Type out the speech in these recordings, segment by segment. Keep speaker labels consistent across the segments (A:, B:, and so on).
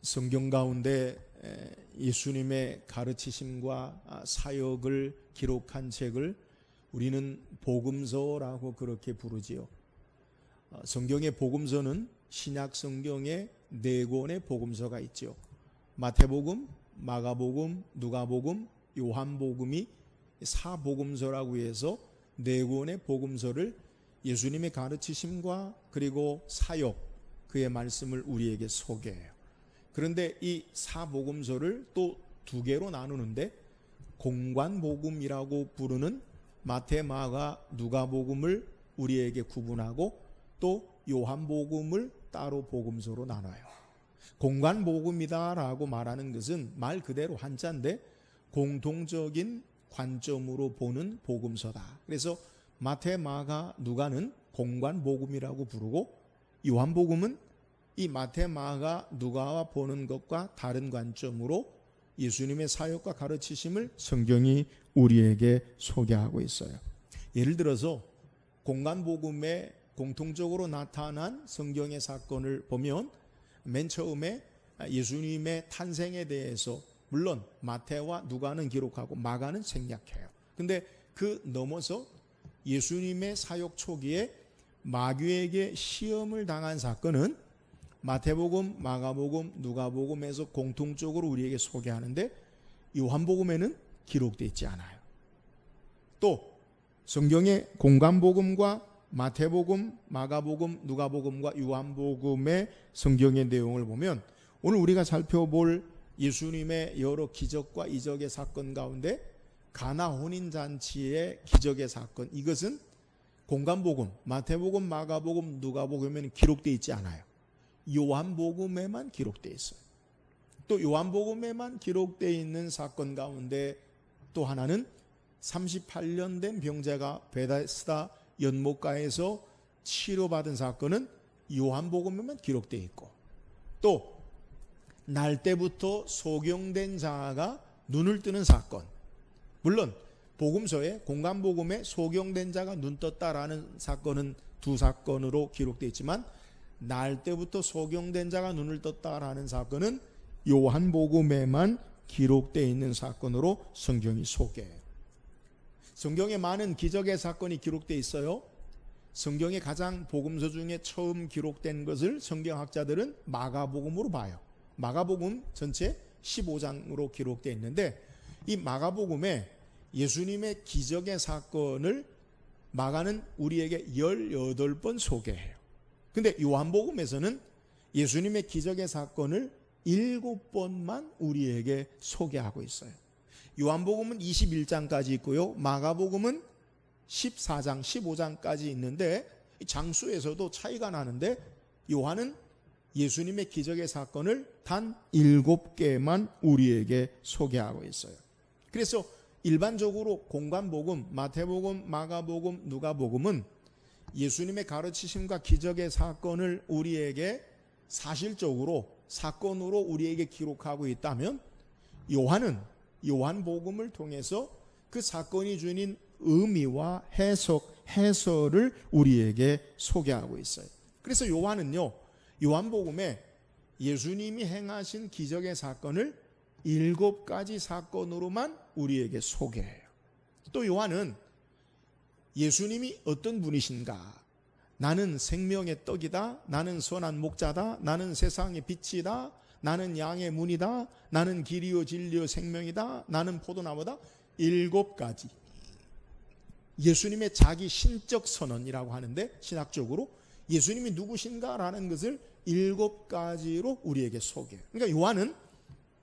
A: 성경 가운데 예수님의 가르치심과 사역을 기록한 책을 우리는 복음서라고 그렇게 부르지요. 성경의 복음서는 신약 성경에 4권의 복음서가 있죠. 마태복음, 마가복음, 누가복음, 요한복음이 사복음서라고 해서 4권의 복음서를 예수님의 가르치심과 그리고 사역, 그의 말씀을 우리에게 소개해요. 그런데 이 사복음서를 또 2개로 나누는데 공관복음이라고 부르는 마태, 마가, 누가복음을 우리에게 구분하고 또 요한복음을 따로 복음서로 나눠요. 공관복음이다라고 말하는 것은 말 그대로 한자인데 공통적인 관점으로 보는 복음서다. 그래서 마태, 마가, 누가는 공관복음이라고 부르고 요한복음은 이 마태, 마가, 누가와 보는 것과 다른 관점으로 예수님의 사역과 가르치심을 성경이 우리에게 소개하고 있어요. 예를 들어서 공관복음에 공통적으로 나타난 성경의 사건을 보면 맨 처음에 예수님의 탄생에 대해서 물론 마태와 누가는 기록하고 마가는 생략해요. 근데 그 넘어서 예수님의 사역 초기에 마귀에게 시험을 당한 사건은 마태복음, 마가복음, 누가복음에서 공통적으로 우리에게 소개하는데 요한복음에는 기록되어 있지 않아요. 또 성경의 공관복음과 마태복음, 마가복음, 누가복음과 요한복음의 성경의 내용을 보면 오늘 우리가 살펴볼 예수님의 여러 기적과 이적의 사건 가운데 가나 혼인잔치의 기적의 사건, 이것은 공관복음, 마태복음, 마가복음, 누가복음에는 기록되어 있지 않아요. 요한복음에만 기록되어 있어요. 또 요한복음에만 기록되어 있는 사건 가운데 또 하나는 38년 된 병자가 베다스다 연못가에서 치료받은 사건은 요한복음에만 기록되어 있고 또 날 때부터 소경된 자가 눈을 뜨는 사건, 물론 복음서에 공관복음에 소경된 자가 눈 떴다라는 사건은 2사건으로 기록되어 있지만 날 때부터 소경된 자가 눈을 떴다라는 사건은 요한복음에만 기록되어 있는 사건으로 성경이 소개해요. 성경에 많은 기적의 사건이 기록되어 있어요. 성경의 가장 복음서 중에 처음 기록된 것을 성경학자들은 마가복음으로 봐요. 마가복음 전체 15장으로 기록되어 있는데 이 마가복음에 예수님의 기적의 사건을 마가는 우리에게 18번 소개해요. 근데 요한복음에서는 예수님의 기적의 사건을 7번만 우리에게 소개하고 있어요. 요한복음은 21장까지 있고요. 마가복음은 14장, 15장까지 있는데 장수에서도 차이가 나는데 요한은 예수님의 기적의 사건을 단 7개만 우리에게 소개하고 있어요. 그래서 일반적으로 공관복음, 마태복음, 마가복음, 누가복음은 예수님의 가르치심과 기적의 사건을 우리에게 사실적으로 사건으로 우리에게 기록하고 있다면 요한은 요한복음을 통해서 그 사건이 주는 의미와 해설을 우리에게 소개하고 있어요. 그래서 요한은요, 요한복음에 예수님이 행하신 기적의 사건을 7가지 사건으로만 우리에게 소개해요. 또 요한은 예수님이 어떤 분이신가? 나는 생명의 떡이다. 나는 선한 목자다. 나는 세상의 빛이다. 나는 양의 문이다. 나는 길이요 진리요 생명이다. 나는 포도나무다. 7가지. 예수님의 자기 신적 선언이라고 하는데 신학적으로 예수님이 누구신가라는 것을 7가지로 우리에게 소개해요. 그러니까 요한은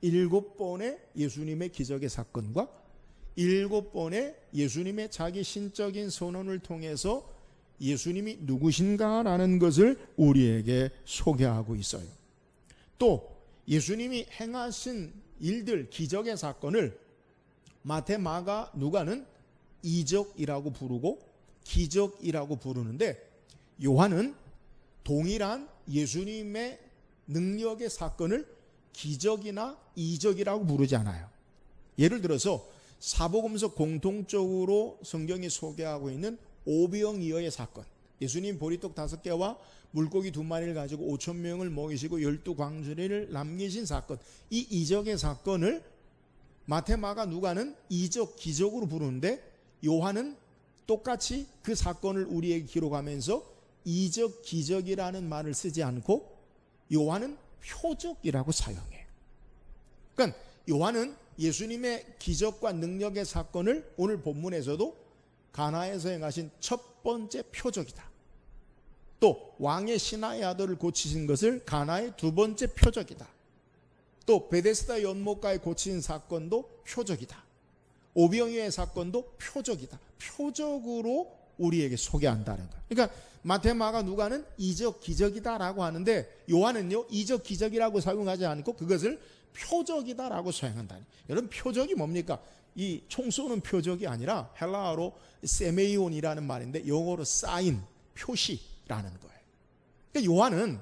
A: 7번의 예수님의 기적의 사건과 7번의 예수님의 자기 신적인 선언을 통해서 예수님이 누구신가라는 것을 우리에게 소개하고 있어요. 또 예수님이 행하신 일들, 기적의 사건을 마태, 마가, 누가는 이적이라고 부르고 기적이라고 부르는데 요한은 동일한 예수님의 능력의 사건을 기적이나 이적이라고 부르지 않아요. 예를 들어서 사복음서 공통적으로 성경이 소개하고 있는 오병이어의 사건, 예수님 보리떡 5개와 물고기 2마리를 가지고 5,000명을 먹이시고 12광주리를 남기신 사건, 이 이적의 사건을 마태, 마가, 누가는 이적, 기적으로 부르는데 요한은 똑같이 그 사건을 우리에게 기록하면서 이적, 기적이라는 말을 쓰지 않고 요한은 표적이라고 사용해요. 그러니까 요한은 예수님의 기적과 능력의 사건을 오늘 본문에서도 가나에서 행하신 첫 번째 표적이다. 또 왕의 신하의 아들을 고치신 것을 가나의 2번째 표적이다. 또 베데스다 연못가에 고친 사건도 표적이다. 오병이어의 사건도 표적이다. 표적으로 우리에게 소개한다는 거예요. 그러니까 마태, 마가, 누가는 이적, 기적이다라고 하는데 요한은요 이적, 기적이라고 사용하지 않고 그것을 표적이다라고 사용한다. 여러분 표적이 뭡니까? 이 총 쏘는 표적이 아니라 헬라어로 세메이온이라는 말인데 영어로 사인, 표시라는 거예요. 그러니까 요한은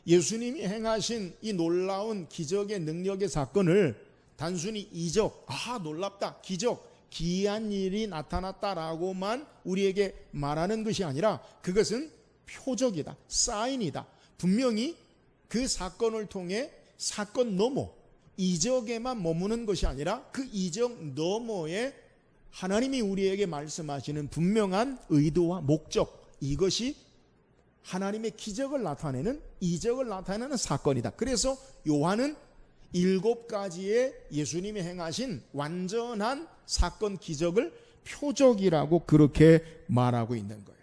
A: 예수님이 행하신 이 놀라운 기적의 능력의 사건을 단순히 이적, 놀랍다, 기적, 기이한 일이 나타났다라고만 우리에게 말하는 것이 아니라 그것은 표적이다, 사인이다. 분명히 그 사건을 통해 사건 너머, 이적에만 머무는 것이 아니라 그 이적 너머에 하나님이 우리에게 말씀하시는 분명한 의도와 목적, 이것이 하나님의 기적을 나타내는, 이적을 나타내는 사건이다. 그래서 요한은 7가지의 예수님이 행하신 완전한 사건, 기적을 표적이라고 그렇게 말하고 있는 거예요.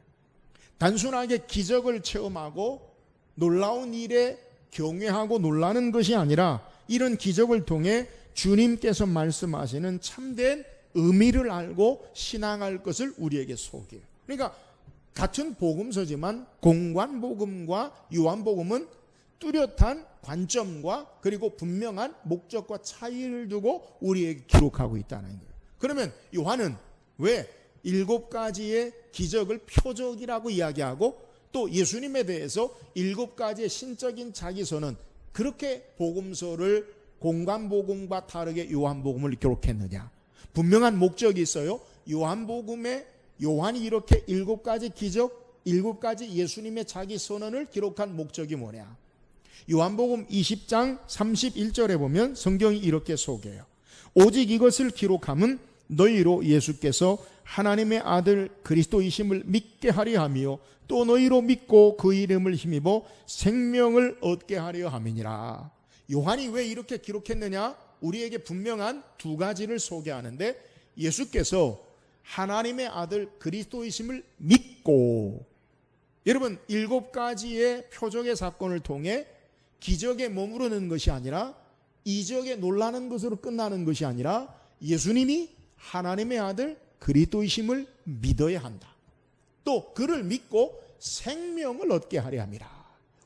A: 단순하게 기적을 체험하고 놀라운 일에 경외하고 놀라는 것이 아니라 이런 기적을 통해 주님께서 말씀하시는 참된 의미를 알고 신앙할 것을 우리에게 소개해요. 그러니까 같은 복음서지만 공관복음과 요한복음은 뚜렷한 관점과 그리고 분명한 목적과 차이를 두고 우리에게 기록하고 있다는 거예요. 그러면 요한은 왜 7가지의 기적을 표적이라고 이야기하고 또 예수님에 대해서 7가지의 신적인 자기선언, 그렇게 복음서를 공관복음과 다르게 요한복음을 기록했느냐? 분명한 목적이 있어요. 요한복음에 요한이 이렇게 7가지 기적, 7가지 예수님의 자기 선언을 기록한 목적이 뭐냐? 요한복음 20장 31절에 보면 성경이 이렇게 소개해요. 오직 이것을 기록함은 너희로 예수께서 하나님의 아들 그리스도이심을 믿게 하려 함이요 또 너희로 믿고 그 이름을 힘입어 생명을 얻게 하려 함이니라. 요한이 왜 이렇게 기록했느냐? 우리에게 분명한 2가지를 소개하는데 예수께서 하나님의 아들 그리스도이심을 믿고, 여러분 7가지의 표적의 사건을 통해 기적에 머무르는 것이 아니라 이적에 놀라는 것으로 끝나는 것이 아니라 예수님이 하나님의 아들 그리스도이심을 믿어야 한다. 또 그를 믿고 생명을 얻게 하려 함이라.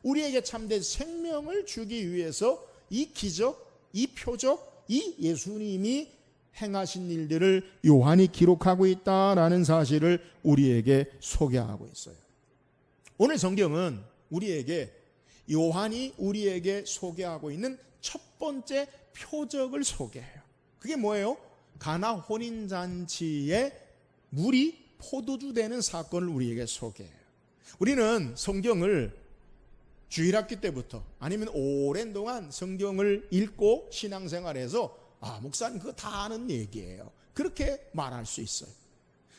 A: 우리에게 참된 생명을 주기 위해서 이 기적, 이 표적, 이 예수님이 행하신 일들을 요한이 기록하고 있다라는 사실을 우리에게 소개하고 있어요. 오늘 성경은 우리에게 요한이 우리에게 소개하고 있는 첫 번째 표적을 소개해요. 그게 뭐예요? 가나 혼인잔치에 물이 포도주 되는 사건을 우리에게 소개해요. 우리는 성경을 주일학기 때부터 아니면 오랜 동안 성경을 읽고 신앙생활에서 목사님 그거 다 아는 얘기예요, 그렇게 말할 수 있어요.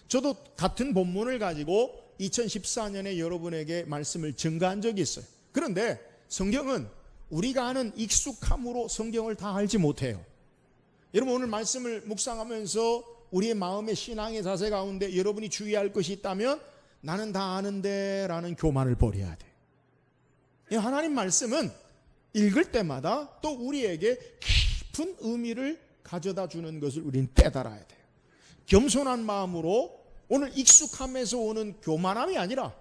A: 저도 같은 본문을 가지고 2014년에 여러분에게 말씀을 증거한 적이 있어요. 그런데 성경은 우리가 아는 익숙함으로 성경을 다 알지 못해요. 여러분 오늘 말씀을 묵상하면서 우리의 마음의 신앙의 자세 가운데 여러분이 주의할 것이 있다면 나는 다 아는데 라는 교만을 버려야 돼. 하나님 말씀은 읽을 때마다 또 우리에게 깊은 의미를 가져다 주는 것을 우리는 깨달아야 돼요. 겸손한 마음으로 오늘 익숙함에서 오는 교만함이 아니라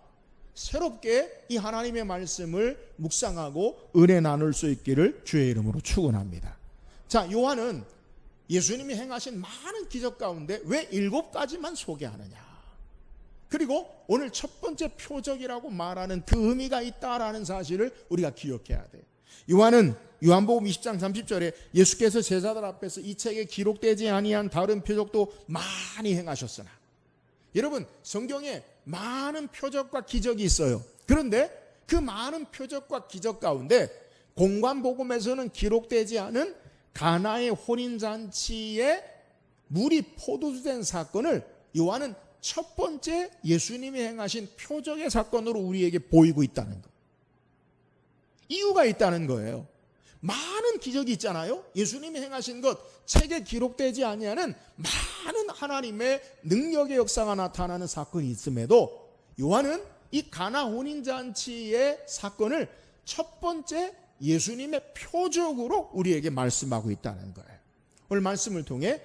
A: 새롭게 이 하나님의 말씀을 묵상하고 은혜 나눌 수 있기를 주의 이름으로 축원합니다. 자, 요한은 예수님이 행하신 많은 기적 가운데 왜 7가지만 소개하느냐? 그리고 오늘 첫 번째 표적이라고 말하는 그 의미가 있다라는 사실을 우리가 기억해야 돼요. 요한은 요한복음 20장 30절에 예수께서 제자들 앞에서 이 책에 기록되지 아니한 다른 표적도 많이 행하셨으나 여러분, 성경에 많은 표적과 기적이 있어요. 그런데 그 많은 표적과 기적 가운데 공관복음에서는 기록되지 않은 가나의 혼인잔치에 물이 포도주 된 사건을 요한은 첫 번째 예수님이 행하신 표적의 사건으로 우리에게 보이고 있다는 것. 이유가 있다는 거예요. 많은 기적이 있잖아요. 예수님이 행하신 것 책에 기록되지 아니하는 많은 하나님의 능력의 역사가 나타나는 사건이 있음에도 요한은 이 가나 혼인잔치의 사건을 첫 번째 예수님의 표적으로 우리에게 말씀하고 있다는 거예요. 오늘 말씀을 통해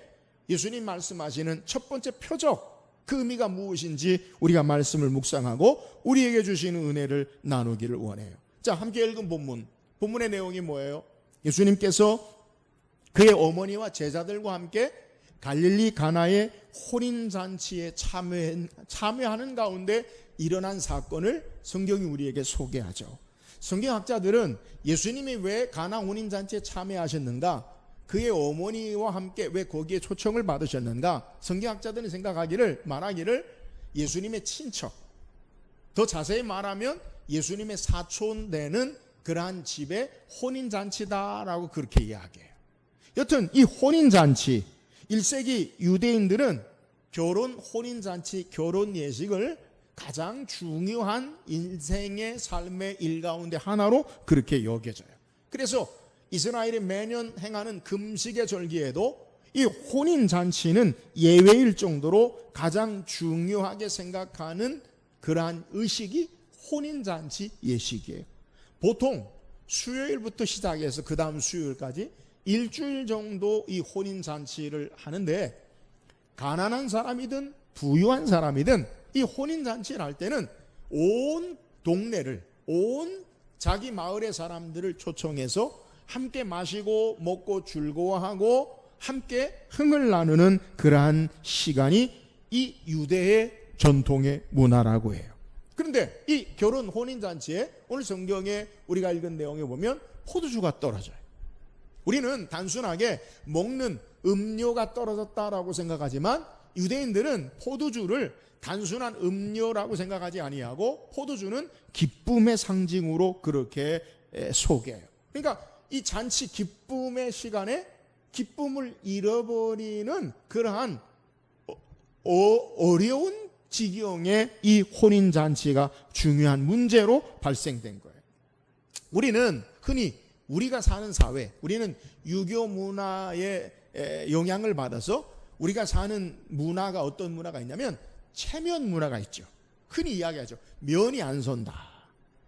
A: 예수님 말씀하시는 첫 번째 표적, 그 의미가 무엇인지 우리가 말씀을 묵상하고 우리에게 주시는 은혜를 나누기를 원해요. 자, 함께 읽은 본문의 내용이 뭐예요? 예수님께서 그의 어머니와 제자들과 함께 갈릴리 가나의 혼인잔치에 참여하는 가운데 일어난 사건을 성경이 우리에게 소개하죠. 성경학자들은 예수님이 왜 가나 혼인잔치에 참여하셨는가, 그의 어머니와 함께 왜 거기에 초청을 받으셨는가, 성경학자들은 말하기를 예수님의 친척, 더 자세히 말하면 예수님의 사촌 되는 그러한 집의 혼인잔치다라고 그렇게 이야기해요. 여튼 이 혼인잔치, 1세기 유대인들은 혼인잔치, 결혼 예식을 가장 중요한 인생의 삶의 일 가운데 하나로 그렇게 여겨져요. 그래서 이스라엘이 매년 행하는 금식의 절기에도 이 혼인잔치는 예외일 정도로 가장 중요하게 생각하는 그러한 의식이 혼인잔치 예식이에요. 보통 수요일부터 시작해서 그 다음 수요일까지 일주일 정도 이 혼인잔치를 하는데, 가난한 사람이든 부유한 사람이든 이 혼인잔치를 할 때는 온 동네를, 온 자기 마을의 사람들을 초청해서 함께 마시고 먹고 즐거워하고 함께 흥을 나누는 그러한 시간이 이 유대의 전통의 문화라고 해요. 그런데 이 결혼 혼인잔치에 오늘 성경에 우리가 읽은 내용에 보면 포도주가 떨어져요. 우리는 단순하게 먹는 음료가 떨어졌다라고 생각하지만 유대인들은 포도주를 단순한 음료라고 생각하지 아니하고 포도주는 기쁨의 상징으로 그렇게 소개해요. 그러니까 이 잔치 기쁨의 시간에 기쁨을 잃어버리는 그러한 어려운 지경의 이 혼인잔치가 중요한 문제로 발생된 거예요. 우리는 흔히 우리가 사는 사회, 우리는 유교 문화의 영향을 받아서 우리가 사는 문화가 어떤 문화가 있냐면 체면 문화가 있죠. 흔히 이야기하죠. 면이 안 선다.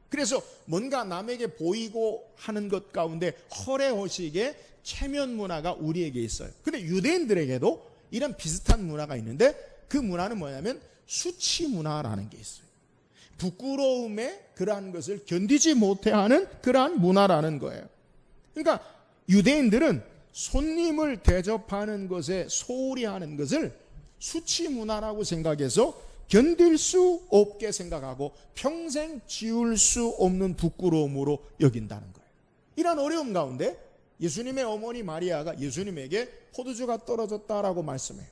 A: 그래서 뭔가 남에게 보이고 하는 것 가운데 허례허식의 체면 문화가 우리에게 있어요. 근데 유대인들에게도 이런 비슷한 문화가 있는데 그 문화는 뭐냐면 수치 문화라는 게 있어요. 부끄러움에 그러한 것을 견디지 못해하는 그러한 문화라는 거예요. 그러니까 유대인들은 손님을 대접하는 것에 소홀히 하는 것을 수치 문화라고 생각해서 견딜 수 없게 생각하고 평생 지울 수 없는 부끄러움으로 여긴다는 거예요. 이런 어려움 가운데 예수님의 어머니 마리아가 예수님에게 포도주가 떨어졌다라고 말씀해요.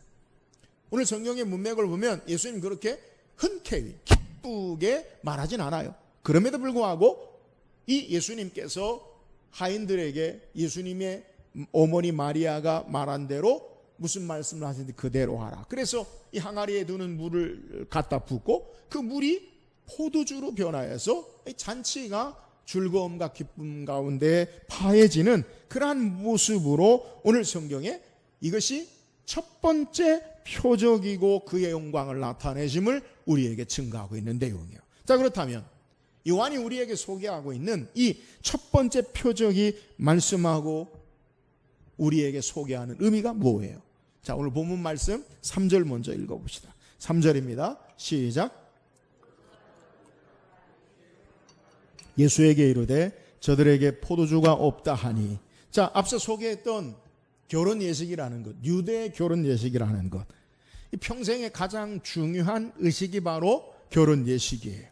A: 오늘 성경의 문맥을 보면 예수님 그렇게 흔쾌히 기쁘게 말하진 않아요. 그럼에도 불구하고 이 예수님께서 하인들에게 예수님의 어머니 마리아가 말한 대로 무슨 말씀을 하시는지 그대로 하라. 그래서 이 항아리에 두는 물을 갖다 붓고 그 물이 포도주로 변하여서 잔치가 즐거움과 기쁨 가운데 파해지는 그러한 모습으로 오늘 성경에 이것이 첫 번째 표적이고 그의 영광을 나타내심을 우리에게 증거하고 있는 내용이에요. 자, 그렇다면 요한이 우리에게 소개하고 있는 이 첫 번째 표적이 말씀하고 우리에게 소개하는 의미가 뭐예요? 자, 오늘 본문 말씀 3절 먼저 읽어봅시다. 3절입니다. 시작. 예수에게 이르되 저들에게 포도주가 없다 하니. 자, 앞서 소개했던 결혼 예식이라는 것, 유대의 결혼 예식이라는 것, 이 평생의 가장 중요한 의식이 바로 결혼 예식이에요.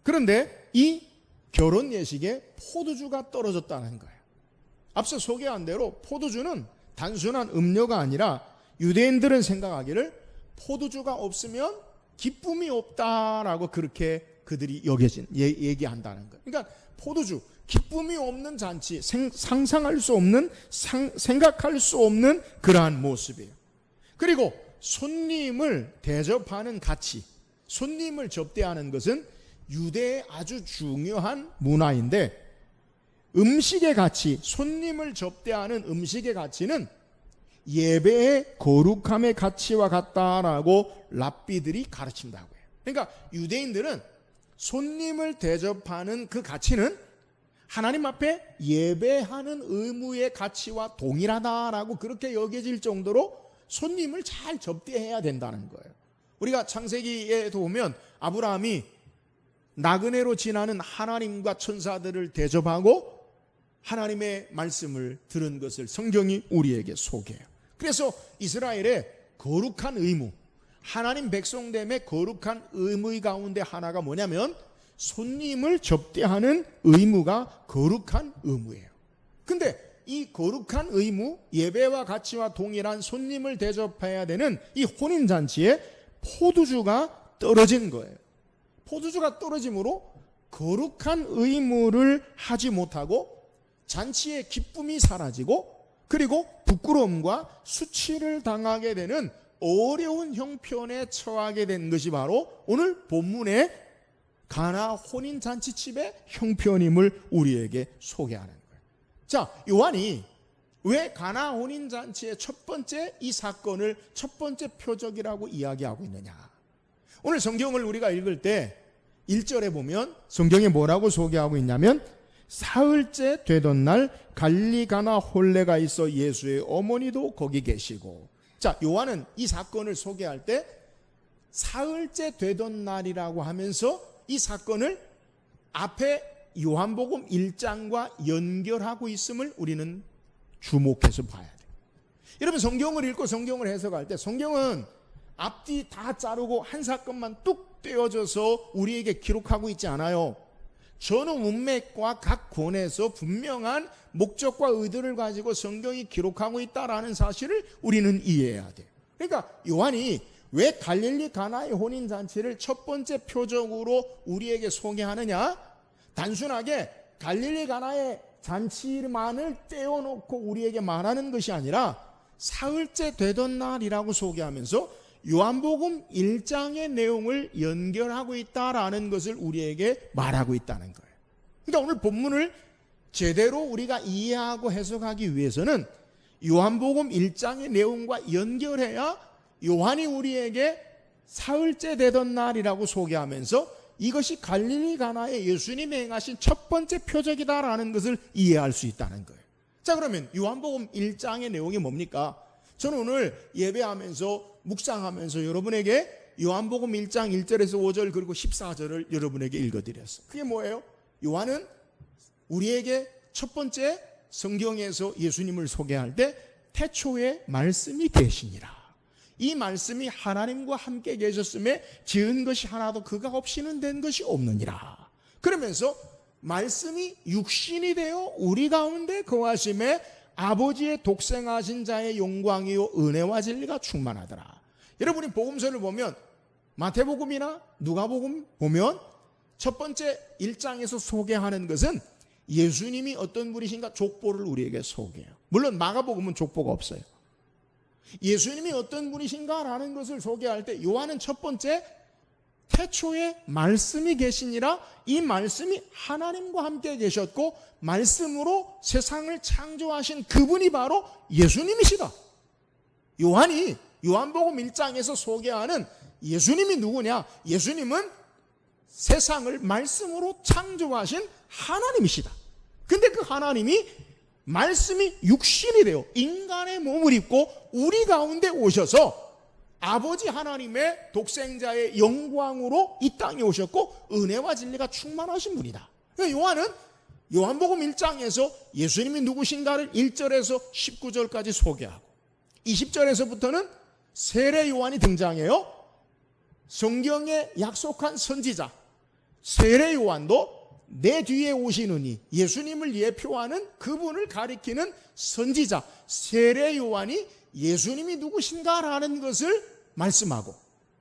A: 그런데 이 결혼 예식에 포도주가 떨어졌다는 거예요. 앞서 소개한 대로 포도주는 단순한 음료가 아니라 유대인들은 생각하기를 포도주가 없으면 기쁨이 없다라고 그렇게 그들이 얘기한다는 거예요. 그러니까 포도주, 기쁨이 없는 잔치, 상상할 수 없는, 생각할 수 없는 그러한 모습이에요. 그리고 손님을 대접하는 가치, 손님을 접대하는 것은 유대의 아주 중요한 문화인데, 음식의 가치, 손님을 접대하는 음식의 가치는 예배의 거룩함의 가치와 같다라고 랍비들이 가르친다고 해요. 그러니까 유대인들은 손님을 대접하는 그 가치는 하나님 앞에 예배하는 의무의 가치와 동일하다라고 그렇게 여겨질 정도로 손님을 잘 접대해야 된다는 거예요. 우리가 창세기에도 보면 아브라함이 나그네로 지나는 하나님과 천사들을 대접하고 하나님의 말씀을 들은 것을 성경이 우리에게 소개해요. 그래서 이스라엘의 거룩한 의무, 하나님 백성됨의 거룩한 의무 가운데 하나가 뭐냐면 손님을 접대하는 의무가 거룩한 의무예요. 근데 이 거룩한 의무, 예배와 가치와 동일한 손님을 대접해야 되는 이 혼인잔치에 포도주가 떨어진 거예요. 포도주가 떨어짐으로 거룩한 의무를 하지 못하고 잔치의 기쁨이 사라지고, 그리고 부끄러움과 수치를 당하게 되는 어려운 형편에 처하게 된 것이 바로 오늘 본문의 가나 혼인잔치집의 형편임을 우리에게 소개하는 거예요. 자, 요한이 왜 가나 혼인잔치의 첫 번째 이 사건을 첫 번째 표적이라고 이야기하고 있느냐? 오늘 성경을 우리가 읽을 때 1절에 보면 성경에 뭐라고 소개하고 있냐면, 사흘째 되던 날 갈릴리 가나 혼례가 있어 예수의 어머니도 거기 계시고. 자, 요한은 이 사건을 소개할 때 사흘째 되던 날이라고 하면서 이 사건을 앞에 요한복음 1장과 연결하고 있음을 우리는 주목해서 봐야 돼요. 여러분, 성경을 읽고 성경을 해석할 때 성경은 앞뒤 다 자르고 한 사건만 뚝 떼어져서 우리에게 기록하고 있지 않아요. 전후 문맥과 각 권에서 분명한 목적과 의도를 가지고 성경이 기록하고 있다라는 사실을 우리는 이해해야 돼요. 그러니까 요한이 왜 갈릴리 가나의 혼인잔치를 첫 번째 표적으로 우리에게 소개하느냐? 단순하게 갈릴리 가나의 잔치만을 떼어놓고 우리에게 말하는 것이 아니라 사흘째 되던 날이라고 소개하면서 요한복음 1장의 내용을 연결하고 있다라는 것을 우리에게 말하고 있다는 거예요. 그러니까 오늘 본문을 제대로 우리가 이해하고 해석하기 위해서는 요한복음 1장의 내용과 연결해야 요한이 우리에게 사흘째 되던 날이라고 소개하면서 이것이 갈릴리 가나에 예수님이 행하신 첫 번째 표적이다라는 것을 이해할 수 있다는 거예요. 자, 그러면 요한복음 1장의 내용이 뭡니까? 저는 오늘 예배하면서 묵상하면서 여러분에게 요한복음 1장 1절에서 5절 그리고 14절을 여러분에게 읽어드렸어요. 그게 뭐예요? 요한은 우리에게 첫 번째 성경에서 예수님을 소개할 때 태초에 말씀이 계시니라. 이 말씀이 하나님과 함께 계셨음에 지은 것이 하나도 그가 없이는 된 것이 없느니라. 그러면서 말씀이 육신이 되어 우리 가운데 거하심에 아버지의 독생하신 자의 영광이요 은혜와 진리가 충만하더라. 여러분이 복음서를 보면 마태복음이나 누가복음 보면 첫 번째 1장에서 소개하는 것은 예수님이 어떤 분이신가 족보를 우리에게 소개해요. 물론 마가복음은 족보가 없어요. 예수님이 어떤 분이신가라는 것을 소개할 때 요한은 첫 번째 태초에 말씀이 계시니라, 이 말씀이 하나님과 함께 계셨고 말씀으로 세상을 창조하신 그분이 바로 예수님이시다. 요한이 요한복음 1장에서 소개하는 예수님이 누구냐? 예수님은 세상을 말씀으로 창조하신 하나님이시다. 근데 그 하나님이 말씀이 육신이 되어 인간의 몸을 입고 우리 가운데 오셔서 아버지 하나님의 독생자의 영광으로 이 땅에 오셨고 은혜와 진리가 충만하신 분이다. 그러니까 요한은 요한복음 1장에서 예수님이 누구신가를 1절에서 19절까지 소개하고 20절에서부터는 세례 요한이 등장해요. 성경에 약속한 선지자 세례 요한도 내 뒤에 오시느니 예수님을 예표하는 그분을 가리키는 선지자 세례 요한이 예수님이 누구신가라는 것을 말씀하고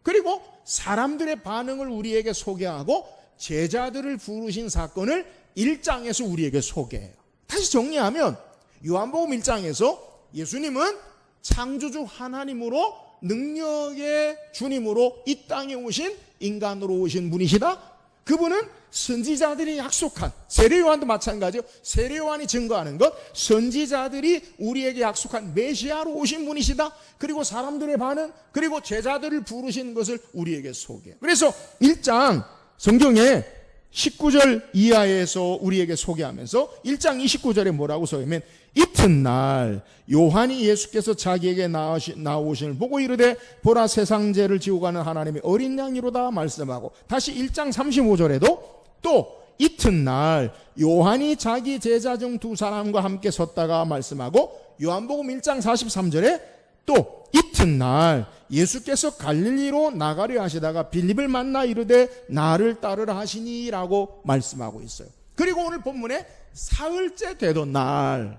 A: 그리고 사람들의 반응을 우리에게 소개하고 제자들을 부르신 사건을 1장에서 우리에게 소개해요. 다시 정리하면 요한복음 1장에서 예수님은 창조주 하나님으로 능력의 주님으로 이 땅에 오신 인간으로 오신 분이시다. 그분은 선지자들이 약속한, 세례요한도 마찬가지요. 세례요한이 증거하는 것, 선지자들이 우리에게 약속한 메시아로 오신 분이시다. 그리고 사람들의 반응, 그리고 제자들을 부르신 것을 우리에게 소개해요. 그래서 1장 성경에 19절 이하에서 우리에게 소개하면서 1장 29절에 뭐라고 소개하면, 이튿날 요한이 예수께서 자기에게 나오심을 보고 이르되 보라 세상 죄를 지고 가는 하나님의 어린 양이로다 말씀하고, 다시 1장 35절에도 또 이튿날 요한이 자기 제자 중 두 사람과 함께 섰다가 말씀하고, 요한복음 1장 43절에 또 이튿날 예수께서 갈릴리로 나가려 하시다가 빌립을 만나 이르되 나를 따르라 하시니라고 말씀하고 있어요. 그리고 오늘 본문에 사흘째 되던 날,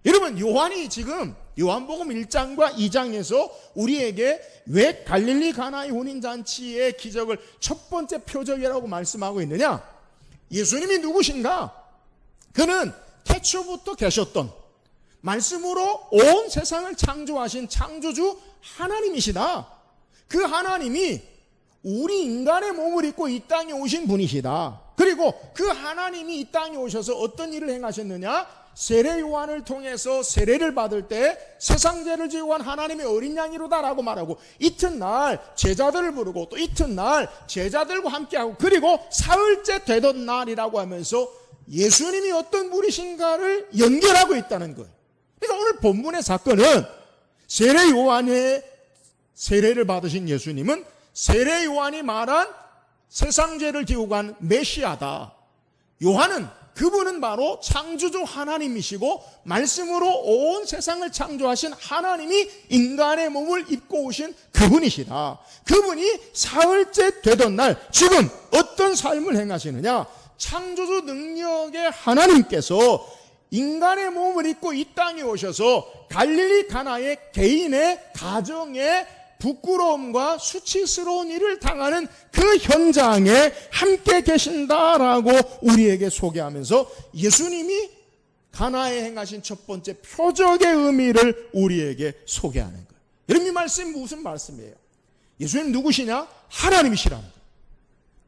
A: 여러분 요한이 지금 요한복음 1장과 2장에서 우리에게 왜 갈릴리 가나의 혼인잔치의 기적을 첫 번째 표적이라고 말씀하고 있느냐? 예수님이 누구신가? 그는 태초부터 계셨던, 말씀으로 온 세상을 창조하신 창조주 하나님이시다. 그 하나님이 우리 인간의 몸을 입고 이 땅에 오신 분이시다. 그리고 그 하나님이 이 땅에 오셔서 어떤 일을 행하셨느냐? 세례 요한을 통해서 세례를 받을 때 세상 죄를 지고 간 하나님의 어린 양이로다라고 말하고, 이튿날 제자들을 부르고 또 이튿날 제자들과 함께하고, 그리고 사흘째 되던 날이라고 하면서 예수님이 어떤 분이신가를 연결하고 있다는 거예요. 그러니까 오늘 본문의 사건은 세례 요한의 세례를 받으신 예수님은 세례 요한이 말한 세상 죄를 지고 간 메시아다. 요한은, 그분은 바로 창조주 하나님이시고 말씀으로 온 세상을 창조하신 하나님이 인간의 몸을 입고 오신 그분이시다. 그분이 사흘째 되던 날 지금 어떤 삶을 행하시느냐? 창조주 능력의 하나님께서 인간의 몸을 입고 이 땅에 오셔서 갈릴리 가나의 개인의 가정에 부끄러움과 수치스러운 일을 당하는 그 현장에 함께 계신다라고 우리에게 소개하면서 예수님이 가나에 행하신 첫 번째 표적의 의미를 우리에게 소개하는 거예요. 여러분, 이 말씀이 무슨 말씀이에요? 예수님 누구시냐? 하나님이시랍니다.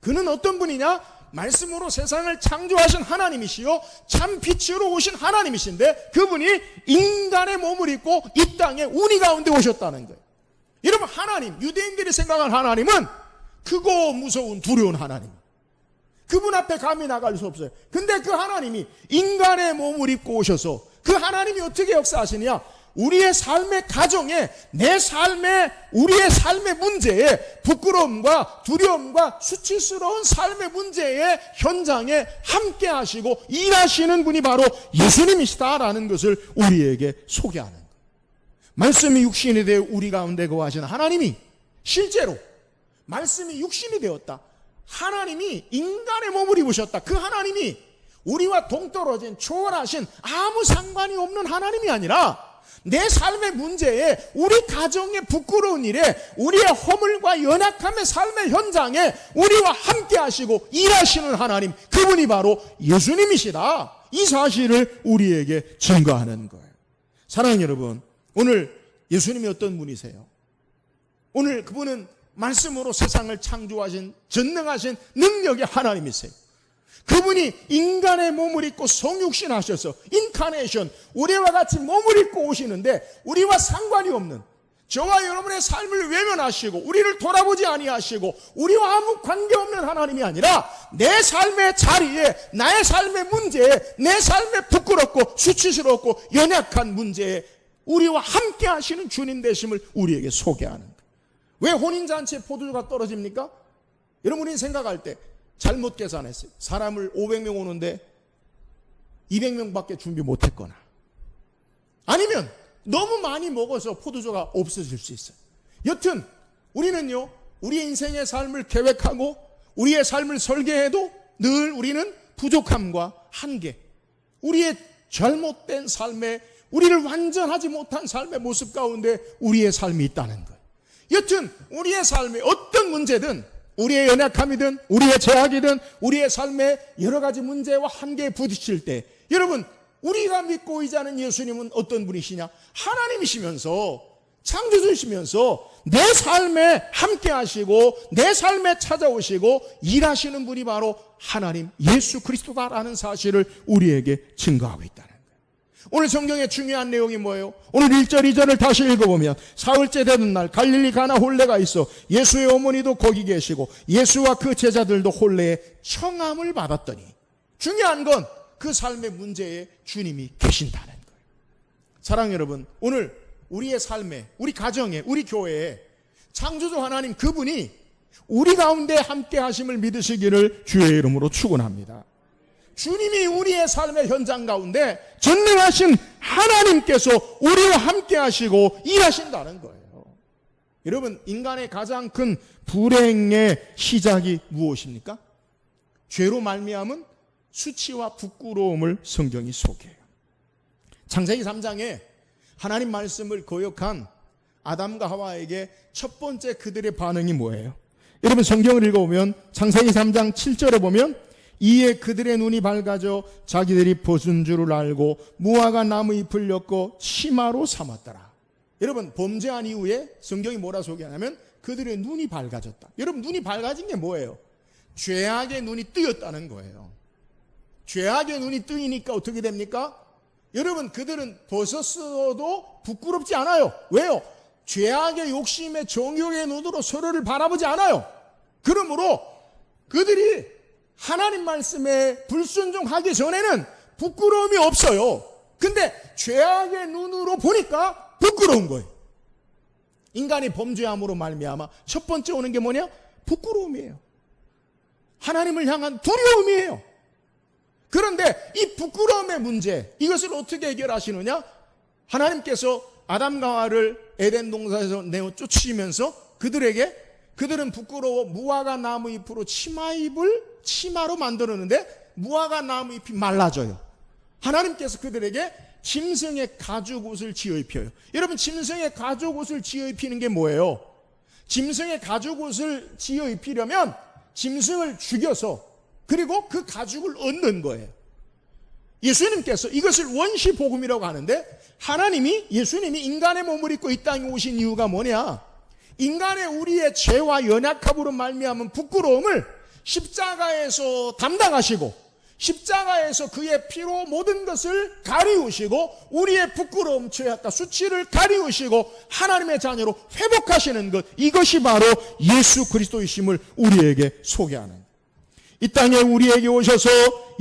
A: 그는 어떤 분이냐? 말씀으로 세상을 창조하신 하나님이시요 참 빛으로 오신 하나님이신데, 그분이 인간의 몸을 입고 이 땅에 우리 가운데 오셨다는 거예요. 여러분, 하나님, 유대인들이 생각한 하나님은 크고 무서운 두려운 하나님, 그분 앞에 감히 나갈 수 없어요. 근데 그 하나님이 인간의 몸을 입고 오셔서 그 하나님이 어떻게 역사하시느냐? 우리의 삶의 가정에, 우리의 삶의 문제에, 부끄러움과 두려움과 수치스러운 삶의 문제의 현장에 함께 하시고 일하시는 분이 바로 예수님이시다라는 것을 우리에게 소개하는 거예요. 말씀이 육신이 되어 우리 가운데 거하시는 하나님이 실제로 말씀이 육신이 되었다. 하나님이 인간의 몸을 입으셨다. 그 하나님이 우리와 동떨어진 초월하신 아무 상관이 없는 하나님이 아니라 내 삶의 문제에, 우리 가정의 부끄러운 일에, 우리의 허물과 연약함의 삶의 현장에 우리와 함께 하시고 일하시는 하나님, 그분이 바로 예수님이시다. 이 사실을 우리에게 증거하는 거예요. 사랑하는 여러분, 오늘 예수님이 어떤 분이세요? 오늘 그분은 말씀으로 세상을 창조하신 전능하신 능력의 하나님이세요. 그분이 인간의 몸을 입고 성육신 하셔서 인카네이션, 우리와 같이 몸을 입고 오시는데 우리와 상관이 없는, 저와 여러분의 삶을 외면하시고 우리를 돌아보지 아니하시고 우리와 아무 관계없는 하나님이 아니라 내 삶의 자리에, 나의 삶의 문제에, 내 삶의 부끄럽고 수치스럽고 연약한 문제에 우리와 함께 하시는 주님 되심을 우리에게 소개하는 거예요. 왜 혼인잔치에 포도주가 떨어집니까? 여러분이 생각할 때 잘못 계산했어요. 사람을 500명 오는데 200명밖에 준비 못했거나, 아니면 너무 많이 먹어서 포도주가 없어질 수 있어요. 여튼 우리는요, 우리의 인생의 삶을 계획하고 우리의 삶을 설계해도 늘 우리는 부족함과 한계, 우리의 잘못된 삶에, 우리를 완전하지 못한 삶의 모습 가운데 우리의 삶이 있다는 거예요. 여튼 우리의 삶에 어떤 문제든, 우리의 연약함이든 우리의 제약이든 우리의 삶의 여러 가지 문제와 한계에 부딪힐 때, 여러분, 우리가 믿고 의지하는 예수님은 어떤 분이시냐? 하나님이시면서, 창조주시면서 내 삶에 함께 하시고 내 삶에 찾아오시고 일하시는 분이 바로 하나님 예수 그리스도다라는 사실을 우리에게 증거하고 있다는 거예요. 오늘 성경의 중요한 내용이 뭐예요? 오늘 1절 2절을 다시 읽어보면, 사흘째 되는 날 갈릴리 가나 홀레가 있어 예수의 어머니도 거기 계시고 예수와 그 제자들도 홀레에 청함을 받았더니, 중요한 건 그 삶의 문제에 주님이 계신다는 거예요. 사랑하는 여러분, 오늘 우리의 삶에, 우리 가정에, 우리 교회에 창조주 하나님 그분이 우리 가운데 함께 하심을 믿으시기를 주의 이름으로 축원합니다. 주님이 우리의 삶의 현장 가운데 전능하신 하나님께서 우리와 함께 하시고 일하신다는 거예요. 여러분, 인간의 가장 큰 불행의 시작이 무엇입니까? 죄로 말미암은 수치와 부끄러움을 성경이 소개해요. 창세기 3장에 하나님 말씀을 거역한 아담과 하와에게 첫 번째 그들의 반응이 뭐예요? 여러분, 성경을 읽어보면 창세기 3장 7절에 보면, 이에 그들의 눈이 밝아져 자기들이 벗은 줄을 알고 무화과 나무 잎을 엮고 치마로 삼았더라. 여러분, 범죄한 이후에 성경이 뭐라 소개하냐면 그들의 눈이 밝아졌다. 여러분, 눈이 밝아진 게 뭐예요? 죄악의 눈이 뜨였다는 거예요. 죄악의 눈이 뜨이니까 어떻게 됩니까? 여러분, 그들은 벗었어도 부끄럽지 않아요. 왜요? 죄악의 욕심의 정욕의 눈으로 서로를 바라보지 않아요. 그러므로 그들이 하나님 말씀에 불순종하기 전에는 부끄러움이 없어요. 근데 죄악의 눈으로 보니까 부끄러운 거예요. 인간이 범죄함으로 말미암아 첫 번째 오는 게 뭐냐? 부끄러움이에요. 하나님을 향한 두려움이에요. 그런데 이 부끄러움의 문제, 이것을 어떻게 해결하시느냐? 하나님께서 아담과 하와를 에덴 동산에서 내어 쫓으시면서 그들은 부끄러워 무화과 나무 잎으로 치마로 만들었는데 무화과 나무 잎이 말라져요. 하나님께서 그들에게 짐승의 가죽옷을 지어 입혀요. 여러분, 짐승의 가죽옷을 지어 입히는 게 뭐예요? 짐승의 가죽옷을 지어 입히려면 짐승을 죽여서 그리고 그 가죽을 얻는 거예요. 예수님께서 이것을 원시복음이라고 하는데, 예수님이 인간의 몸을 입고 이 땅에 오신 이유가 뭐냐? 인간의 우리의 죄와 연약함으로 말미암은 부끄러움을 십자가에서 담당하시고 십자가에서 그의 피로 모든 것을 가리우시고 우리의 부끄러움, 죄악과 수치를 가리우시고 하나님의 자녀로 회복하시는 것, 이것이 바로 예수 그리스도이심을 우리에게 소개하는, 이 땅에 우리에게 오셔서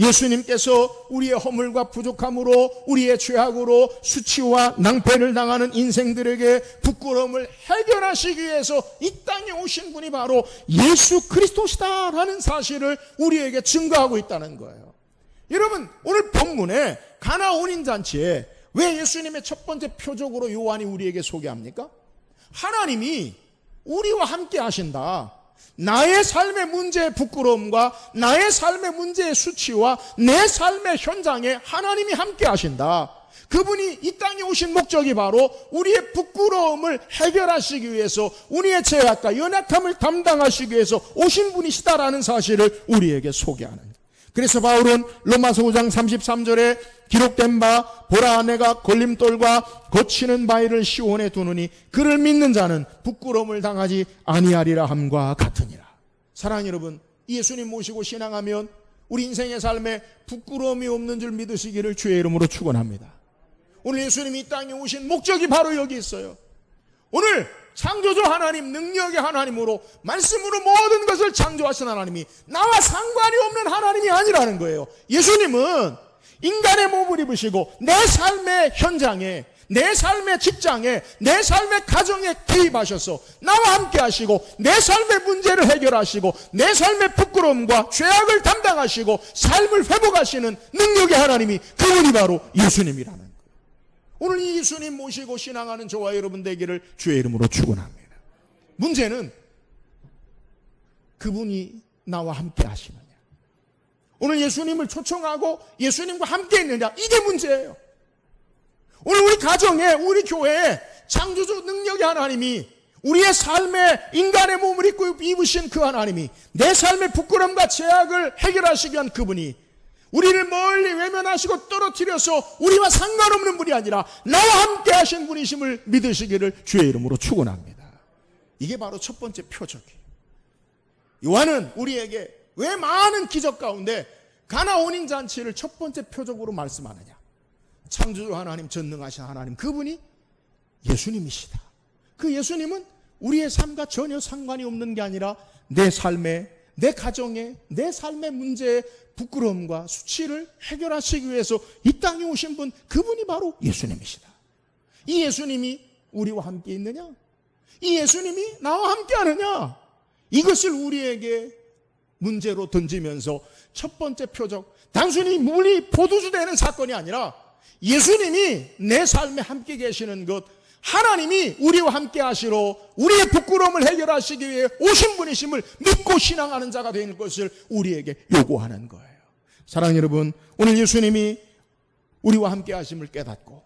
A: 예수님께서 우리의 허물과 부족함으로, 우리의 죄악으로 수치와 낭패를 당하는 인생들에게 부끄러움을 해결하시기 위해서 이 땅에 오신 분이 바로 예수 그리스도시다라는 사실을 우리에게 증거하고 있다는 거예요. 여러분, 오늘 본문에 가나 혼인잔치에 왜 예수님의 첫 번째 표적으로 요한이 우리에게 소개합니까? 하나님이 우리와 함께 하신다. 나의 삶의 문제의 부끄러움과 나의 삶의 문제의 수치와 내 삶의 현장에 하나님이 함께 하신다. 그분이 이 땅에 오신 목적이 바로 우리의 부끄러움을 해결하시기 위해서, 우리의 죄악과 연약함을 담당하시기 위해서 오신 분이시다라는 사실을 우리에게 소개하는 거예요. 그래서 바울은 로마서 5장 33절에 기록된 바, 보라 내가 걸림돌과 거치는 바위를 시온에 두느니 그를 믿는 자는 부끄러움을 당하지 아니하리라 함과 같으니라. 사랑하는 여러분, 예수님 모시고 신앙하면 우리 인생의 삶에 부끄러움이 없는 줄 믿으시기를 주의 이름으로 축원합니다. 오늘 예수님이 이 땅에 오신 목적이 바로 여기 있어요. 오늘 창조주 하나님, 능력의 하나님으로 말씀으로 모든 것을 창조하신 하나님이 나와 상관이 없는 하나님이 아니라는 거예요. 예수님은 인간의 몸을 입으시고 내 삶의 현장에, 내 삶의 직장에, 내 삶의 가정에 개입하셔서 나와 함께 하시고 내 삶의 문제를 해결하시고 내 삶의 부끄러움과 죄악을 담당하시고 삶을 회복하시는 능력의 하나님이, 그분이 바로 예수님이라는 거예요. 오늘 이 예수님 모시고 신앙하는 저와 여러분 되기를 주의 이름으로 축원합니다. 문제는 그분이 나와 함께 하시느냐, 오늘 예수님을 초청하고 예수님과 함께 있느냐, 이게 문제예요. 오늘 우리 가정에, 우리 교회에 창조주 능력의 하나님이 우리의 삶에 인간의 몸을 입으신 그 하나님이, 내 삶의 부끄럼과 제약을 해결하시기 위한 그분이 우리를 멀리 외면하시고 떨어뜨려서 우리와 상관없는 분이 아니라 나와 함께 하신 분이심을 믿으시기를 주의 이름으로 축원합니다. 이게 바로 첫 번째 표적이에요. 요한은 우리에게 왜 많은 기적 가운데 가나 혼인잔치를 첫 번째 표적으로 말씀하느냐? 창조주 하나님, 전능하신 하나님, 그분이 예수님이시다. 그 예수님은 우리의 삶과 전혀 상관이 없는 게 아니라 내 삶에, 내 가정에, 내 삶의 문제에 부끄러움과 수치를 해결하시기 위해서 이 땅에 오신 분, 그분이 바로 예수님이시다. 이 예수님이 우리와 함께 있느냐? 이 예수님이 나와 함께 하느냐? 이것을 우리에게 문제로 던지면서 첫 번째 표적, 단순히 물이 포도주 되는 사건이 아니라 예수님이 내 삶에 함께 계시는 것, 하나님이 우리와 함께 하시러 우리의 부끄러움을 해결하시기 위해 오신 분이심을 믿고 신앙하는 자가 되는 것을 우리에게 요구하는 거예요. 사랑하는 여러분, 오늘 예수님이 우리와 함께 하심을 깨닫고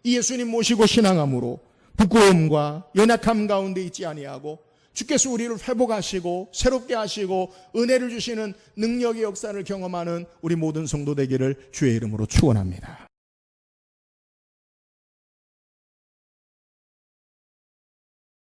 A: 이 예수님 모시고 신앙함으로 부끄러움과 연약함 가운데 있지 아니하고 주께서 우리를 회복하시고 새롭게 하시고 은혜를 주시는 능력의 역사를 경험하는 우리 모든 성도 되기를 주의 이름으로 축원합니다.